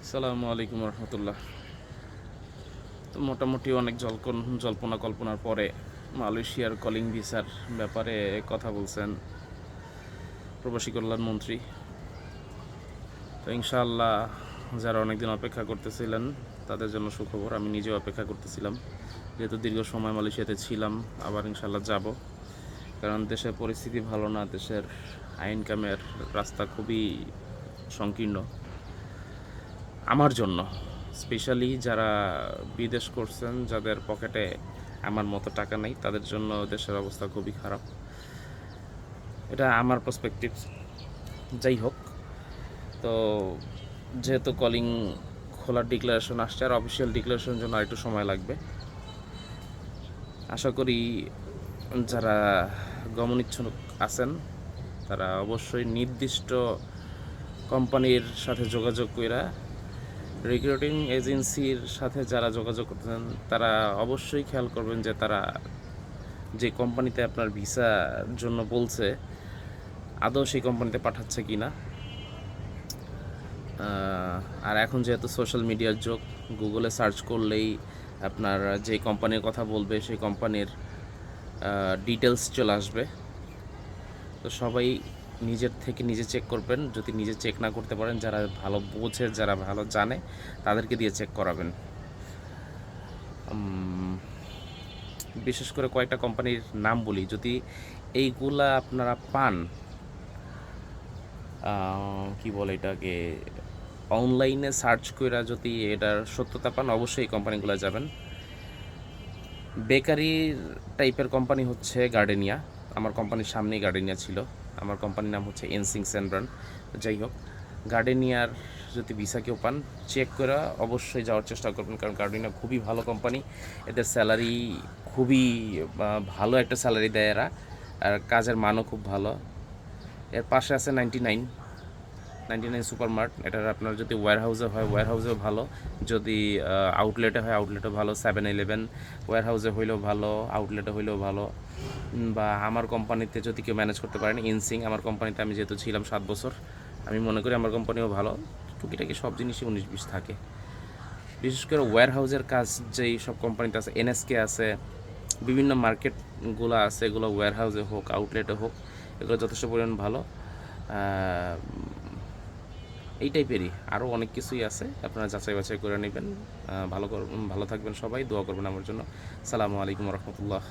আসসালামু আলাইকুম রহমতুল্লাহ। তো মোটামুটি অনেক জল্পনা কল্পনার পরে মালয়েশিয়ার কলিং ভিসার ব্যাপারে কথা বলছেন প্রবাসী কল্যাণ মন্ত্রী। তো ইনশাআল্লাহ যারা অনেকদিন অপেক্ষা করতেছিলেন তাদের জন্য সুখবর। আমি নিজেও অপেক্ষা করতেছিলাম, যেহেতু দীর্ঘ সময় মালয়েশিয়াতে ছিলাম। আবার ইনশাআল্লাহ যাব, কারণ দেশের পরিস্থিতি ভালো না। দেশের আইন কামের রাস্তা খুবই সংকীর্ণ আমার জন্য, স্পেশালি যারা বিদেশ করছেন, যাদের পকেটে আমার মতো টাকা নেই, তাদের জন্য দেশের অবস্থা খুবই খারাপ। এটা আমার পার্সপেক্টিভ। যাই হোক, তো যেহেতু কলিং খোলার ডিক্লারেশন আসছে, আর অফিসিয়াল ডিক্লারেশনের জন্য আরেকটু সময় লাগবে। আশা করি যারা গমনিচ্ছুক আছেন তারা অবশ্যই নির্দিষ্ট কোম্পানির সাথে যোগাযোগ কইরা, রিক্রুটিং এজেন্সির সাথে যারা যোগাযোগ করতেছেন তারা অবশ্যই খেয়াল করবেন যে তারা যে কোম্পানিতে আপনার ভিসার জন্য বলছে আদৌ সেই কোম্পানিতে পাঠাচ্ছে কি না। আর এখন যেহেতু সোশ্যাল মিডিয়ার যুগ, গুগলে সার্চ করলেই আপনার যে কোম্পানির কথা বলবে সেই কোম্পানির ডিটেলস চলে আসবে। তো সবাই নিজের থেকে নিজে চেক করবেন। যদি নিজে চেক না করতে পারেন, যারা ভালো বোঝে, যারা ভালো জানে, তাদেরকে দিয়ে চেক করাবেন। বিশেষ করে কয়েকটা কোম্পানির নাম বলি, যদি এইগুলা আপনারা পান, কি বলে এটাকে, অনলাইনে সার্চ করে যদি এটার সত্যতা পান, অবশ্যই এই কোম্পানিগুলো যাবেন। বেকারির টাইপের কোম্পানি হচ্ছে গার্ডেনিয়া। আমার কোম্পানির সামনেই গার্ডেনিয়া ছিল। আমার কোম্পানির নাম হচ্ছে এনসিং সেনব্রান। যাই হোক, গার্ডেনিয়ার যদি ভিসা কেউ পান, চেক করে অবশ্যই যাওয়ার চেষ্টা করবেন, কারণ গার্ডেনিয়া খুবই ভালো কোম্পানি। এদের স্যালারি খুবই ভালো একটা স্যালারি দেয় এরা, আর কাজের মানও খুব ভালো। এর পাশে আছে 99 সুপারমার্ট। এটার আপনার যদি ওয়্যারহাউসে হয়, ওয়্যারহাউসেও ভালো। যদি আউটলেটে হয়, আউটলেটও ভালো। 7-11 ওয়্যারহাউসে হইলেও ভালো, আউটলেটে হইলেও ভালো। বা আমার কোম্পানিতে যদি কেউ ম্যানেজ করতে পারেন, ইনসিং, আমার কোম্পানিতে আমি যেহেতু ছিলাম 7 বছর, আমি মনে করি আমার কোম্পানিও ভালো। টুকিটাকি সব জিনিসই 19-20 থাকে। বিশেষ করে ওয়্যারহাউসের কাজ যেই সব কোম্পানিতে আছে, এনএসকে আছে, বিভিন্ন মার্কেটগুলো আছে, এগুলো ওয়্যারহাউসে হোক, আউটলেটে হোক, এগুলো যথেষ্ট পরিমাণ ভালো। এই টাইপেরই আরও অনেক কিছুই আছে, আপনারা যাচাই বাছাই করে নেবেন। ভালো থাকবেন সবাই, দোয়া করবেন আমার জন্য। সালামু আলাইকুম রহমতুল্লাহ।